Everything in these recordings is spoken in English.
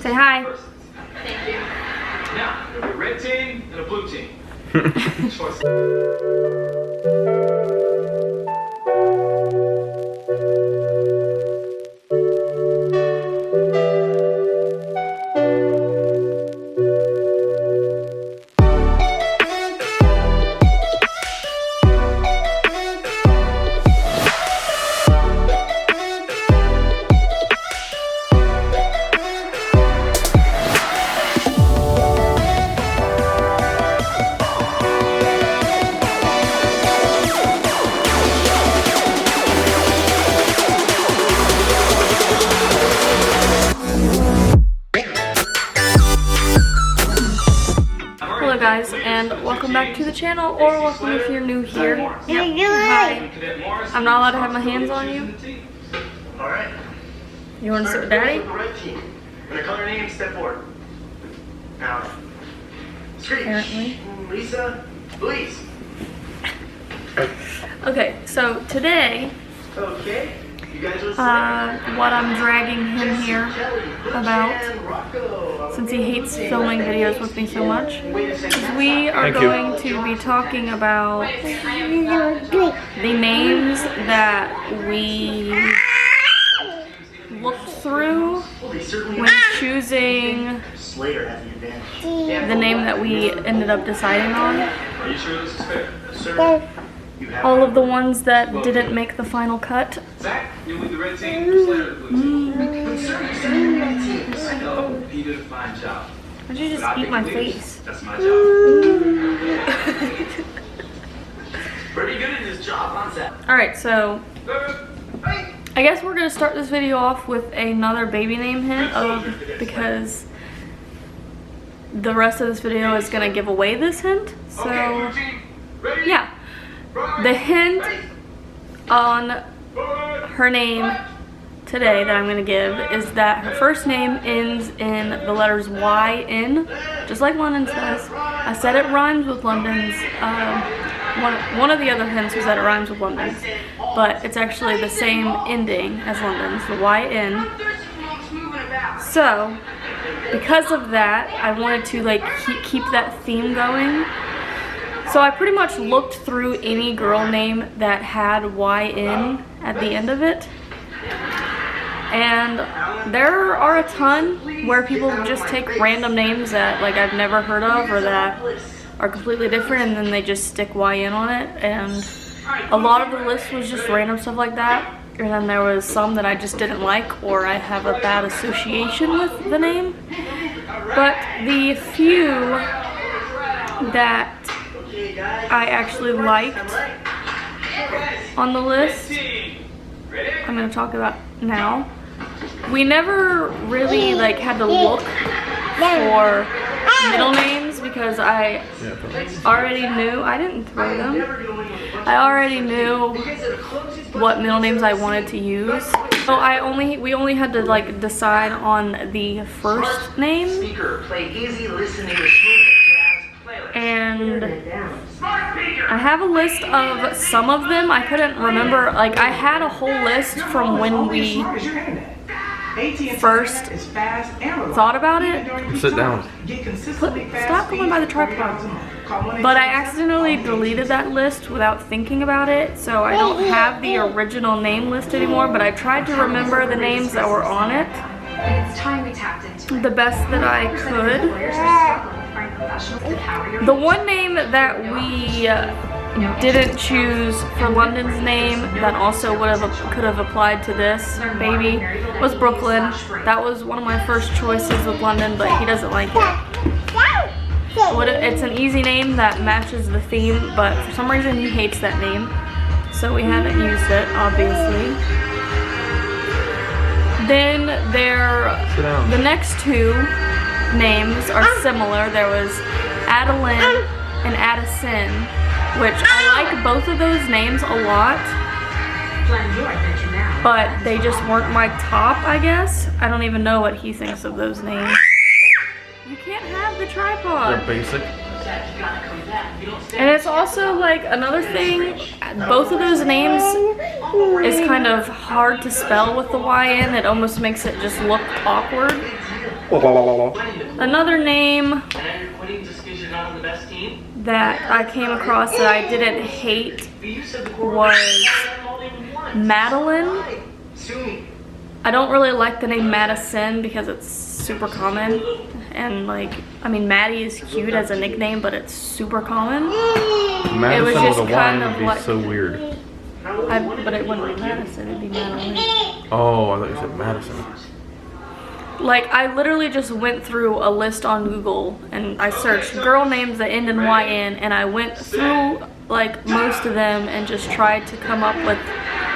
Say hi. Thank you. Now, there'll be a red team and a blue team. Choice. Hello guys, and welcome back to the channel, or welcome if you're new here. Hi. I'm not allowed to have my hands on you. Alright. You want to sit with Daddy? The red team. When I call your name, step forward. Now. Screech. Apparently. Lisa, please. Okay, so today, Okay. You guys are what I'm dragging him here about, since he hates filming videos with me so much, is we are going to be talking about the names that we looked through when choosing the name that we ended up deciding on. Are you sure this is fair? Sir, All of the ones that didn't make the final cut. Zach, you lead the red team, Slater the blue team. I know, he did a fine job. Why'd you just But I eat think my he leads. face? That's my job. pretty good at his job, huh, Zach? Alright, so I guess we're gonna start this video off with another baby name hint because the rest of this video is gonna give away this hint. So yeah. The hint on her name today that I'm going to give is that her first name ends in the letters YN, just like London says. I said it rhymes with London's. One of the other hints was that it rhymes with London's, but it's actually the same ending as London's, the YN. So, because of that, I wanted to like keep that theme going. So I pretty much looked through any girl name that had YN at the end of it. And there are a ton where people just take random names that like I've never heard of or that are completely different and then they just stick YN on it. And a lot of the list was just random stuff like that. And then there was some that I just didn't like or I have a bad association with the name. But the few that I actually liked on the list, I'm going to talk about now. We never really like had to look for middle names because I already knew, I didn't throw them, I already knew what middle names I wanted to use. So we only had to like decide on the first name. And I have a list of some of them. I couldn't remember, like I had a whole list from when we first thought about it. Sit down. Stop going by the tripod. But I accidentally deleted that list without thinking about it, so I don't have the original name list anymore, but I tried to remember the names that were on it the best that I could. The one name that we didn't choose for London's name that also could have applied to this baby was Brooklyn. That was one of my first choices with London, but he doesn't like it. It's an easy name that matches the theme, but for some reason he hates that name, so we haven't used it, obviously. Then the next two names are similar. There was Adeline and Addison, which I like both of those names a lot, but they just weren't my top, I guess. I don't even know what he thinks of those names. You can't have the tripod. They're basic. And it's also like another thing, both of those names is kind of hard to spell with the YN. It almost makes it just look awkward. Another name that I came across that I didn't hate was Madeline. I don't really like the name Madison because it's super common, and like, I mean, Maddie is cute as a nickname, but it's super common. Madison it was just with a kind Y of would be like, so weird. but it wouldn't be Madison, it'd be Madeline. Oh, I thought you said Madison. Like, I literally just went through a list on Google and I searched girl names that end in YN, and I went through like most of them and just tried to come up with,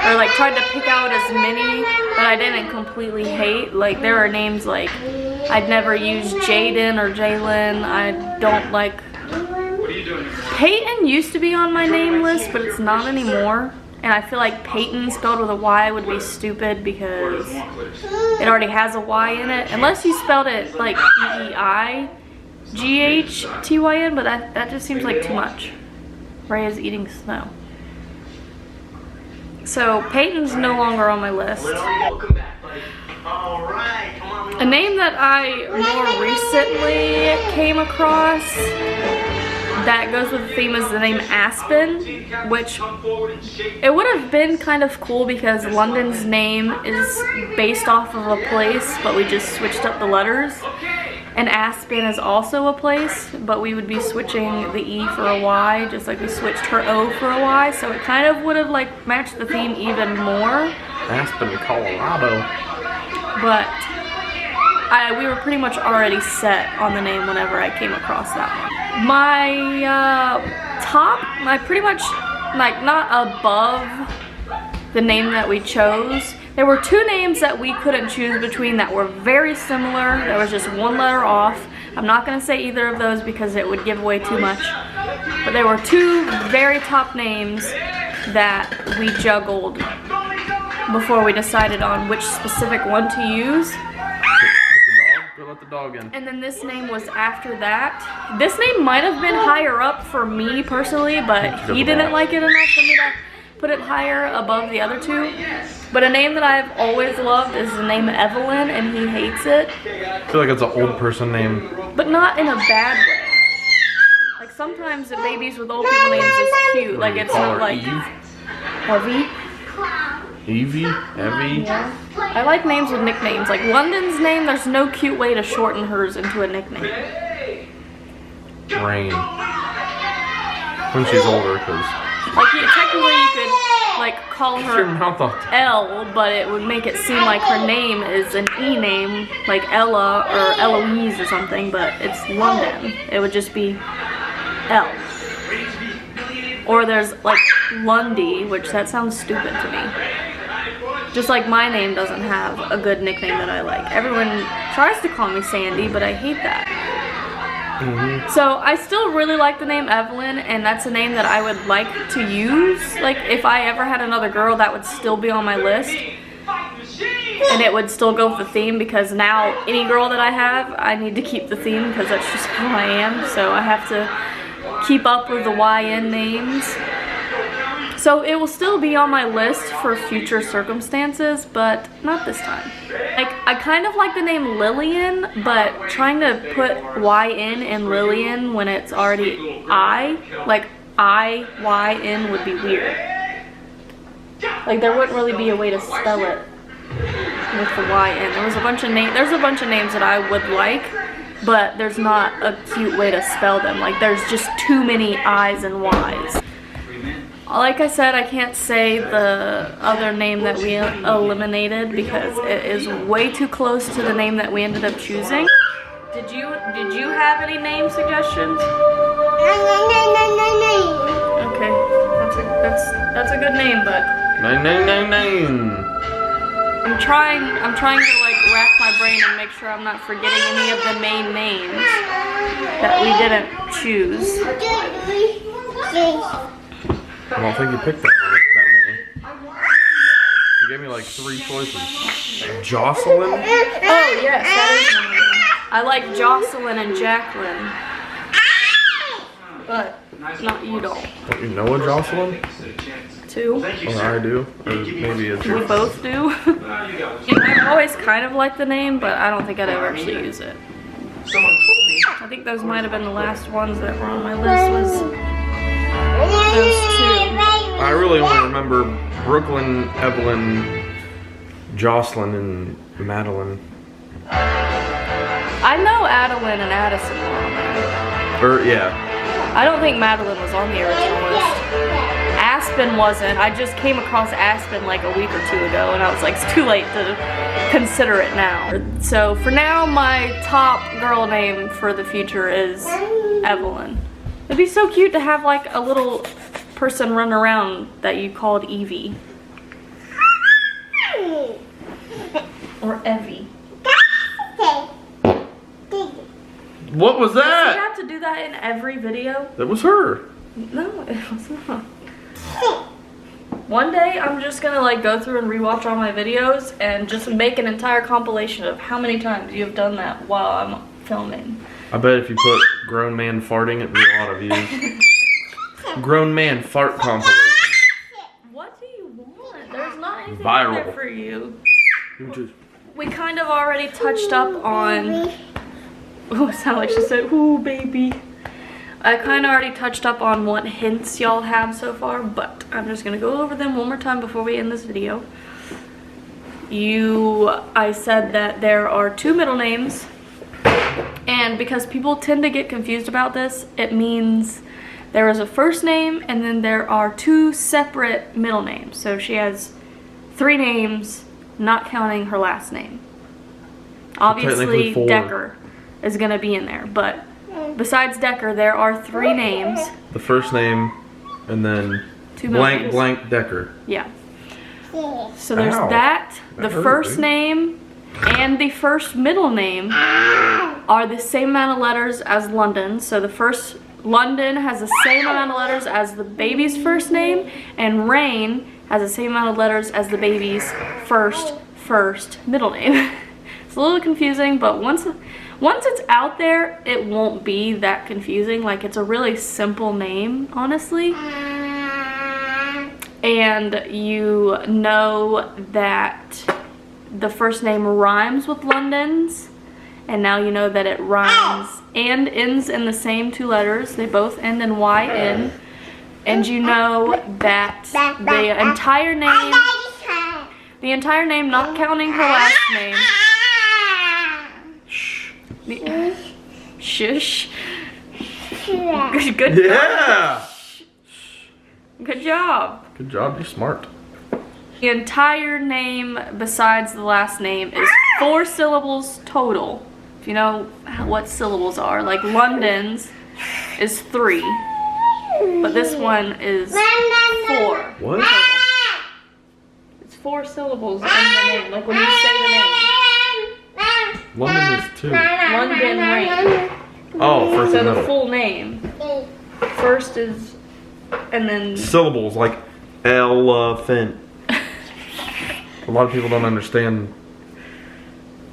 or like tried to pick out as many that I didn't completely hate. Like, there are names like I'd never use Jaden or Jalen. I don't like. Peyton used to be on my name list, but it's not anymore. And I feel like Peyton spelled with a Y would be stupid because it already has a Y in it. Unless you spelled it like P-E-I-G-H-T-Y-N, but that just seems like too much. Ray is eating snow. So Peyton's no longer on my list. A name that I more recently came across that goes with the theme is the name Aspen, which it would have been kind of cool because London's name is based off of a place, but we just switched up the letters. And Aspen is also a place, but we would be switching the E for a Y, just like we switched her O for a Y, so it kind of would have like matched the theme even more. Aspen, Colorado. But we were pretty much already set on the name whenever I came across that one. My my pretty much like not above the name that we chose. There were two names that we couldn't choose between that were very similar. There was just one letter off. I'm not going to say either of those because it would give away too much. But there were two very top names that we juggled before we decided on which specific one to use. Let the dog in. And then this name was after that. This name might have been higher up for me personally, but he didn't like it enough for me to put it higher above the other two. But a name that I've always loved is the name Evelyn, and he hates it. I feel like it's an old person name. But not in a bad way. Like sometimes the babies with old people names is cute. Like it's not like Evie. Evie? Evie? Yeah. I like names with nicknames. Like London's name, there's no cute way to shorten hers into a nickname. Rain. When she's older, because... Like, technically you could, like, call Keep your her mouth off. Elle, but it would make it seem like her name is an E name, like Ella or Eloise or something, but it's London. It would just be Elle. Or there's, like, Lundy, which that sounds stupid to me. Just like my name doesn't have a good nickname that I like. Everyone tries to call me Sandy, but I hate that. So I still really like the name Evelyn, and that's a name that I would like to use. Like if I ever had another girl, that would still be on my list. And it would still go with the theme because now any girl that I have, I need to keep the theme because that's just who I am. So I have to keep up with the YN names. So it will still be on my list for future circumstances, but not this time. Like, I kind of like the name Lillian, but trying to put YN in Lillian when it's already I, like I-Y-N would be weird. Like, there wouldn't really be a way to spell it with the YN. There's a bunch of names that I would like, but there's not a cute way to spell them. Like, there's just too many I's and Y's. Like I said, I can't say the other name that we eliminated because it is way too close to the name that we ended up choosing. Did you have any name suggestions? Okay, that's a good name, but Name. I'm trying to like rack my brain and make sure I'm not forgetting any of the main names that we didn't choose. I don't think you picked that many. You gave me like 3 choices. Jocelyn? Oh yes, that is one of them. I like Jocelyn and Jacqueline. but not you don't. Don't you know a Jocelyn? Two. Or I do. Or maybe it's We both do. I've always kind of liked the name, but I don't think I'd ever actually use it. Someone told me. I think those might have been the last ones that were on my list was those two. I really only remember Brooklyn, Evelyn, Jocelyn, and Madeline. I know Adeline and Addison were on there. Yeah. I don't think Madeline was on the original list. Aspen wasn't. I just came across Aspen like a week or two ago and I was like, it's too late to consider it now. So for now, my top girl name for the future is Evelyn. It'd be so cute to have like a little person run around that you called Evie. Or Evie. What was Does she that? have to do that in every video? That was her. No, it was not. One day I'm just gonna like go through and rewatch all my videos and just make an entire compilation of how many times you have done that while I'm filming. I bet if you put grown man farting, it'd be a lot of views. Grown man fart compilation. What do you want? There's not anything in Viral. there for you. You just- We kind of already touched up on... Oh, it sounded like she said, ooh, baby. I kind of already touched up on what hints y'all have so far, but I'm just going to go over them one more time before we end this video. I said that there are two middle names, and because people tend to get confused about this, it means there is a first name and then there are two separate middle names. So she has three names, not counting her last name. Obviously, technically four. Decker is going to be in there, but besides Decker, there are three names. The first name, and then Two middle blank names. blank Decker. Yeah. So there's Ow. that. The That hurt, first dude. name and the first middle name are the same amount of letters as London. So the first London has the same amount of letters as the baby's first name, and Rain has the same amount of letters as the baby's first middle name. It's a little confusing, but once it's out there, it won't be that confusing. Like, it's a really simple name, honestly. And you know that the first name rhymes with London's, and now you know that it rhymes and ends in the same two letters. They both end in YN. And you know that the entire name, not counting her last name. Shush. Good Yeah! Good job. Good job, you're smart. The entire name besides the last name is 4 syllables total. If you know what syllables are, like London's is 3, but this one is 4. What? It's 4 syllables in the name, like when you say the name. London is 2. London Rain. Oh, first So and the middle. full name. First is, and then Syllables like elephant. A lot of people don't understand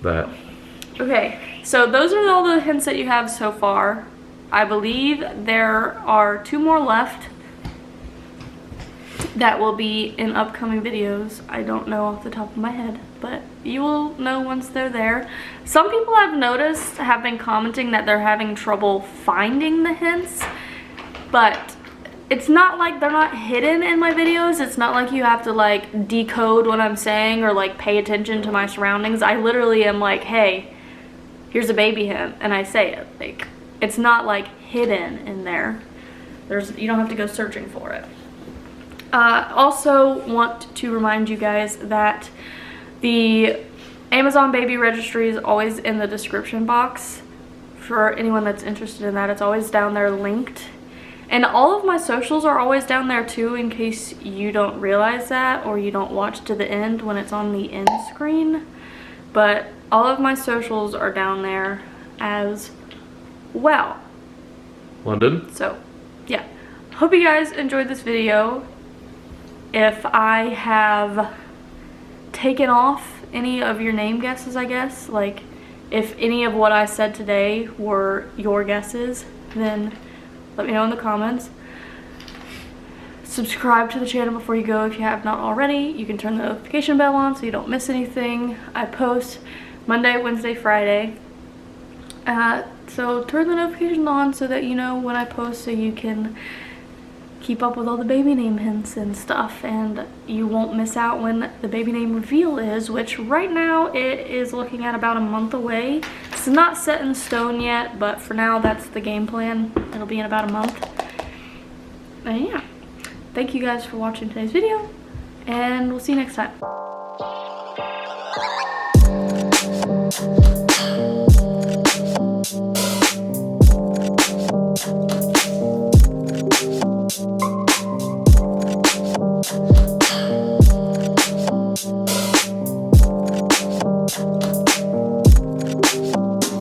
that. okay, so those are all the hints that you have so far. I believe there are 2 more left that will be in upcoming videos. I don't know off the top of my head, but you will know once they're there. Some people I've noticed have been commenting that they're having trouble finding the hints, but it's not like they're not hidden in my videos. It's not like you have to like decode what I'm saying or like pay attention to my surroundings. I literally am like, hey, here's a baby hint, and I say it. Like, it's not like hidden in there. You don't have to go searching for it. Also want to remind you guys that the Amazon Baby Registry is always in the description box. For anyone that's interested in that, it's always down there linked. And all of my socials are always down there too, in case you don't realize that or you don't watch to the end when it's on the end screen. But all of my socials are down there as well. London? So, yeah. Hope you guys enjoyed this video. If I have taken off any of your name guesses, I guess, like if any of what I said today were your guesses, then let me know in the comments. Subscribe to the channel before you go if you have not already. You can turn the notification bell on so you don't miss anything. I post Monday, Wednesday, Friday. So turn the notifications on so that you know when I post, so you can keep up with all the baby name hints and stuff, and you won't miss out when the baby name reveal is, which right now it is looking at about a month away. It's not set in stone yet, but for now that's the game plan. It'll be in about a month. And yeah, thank you guys for watching today's video, and we'll see you next time.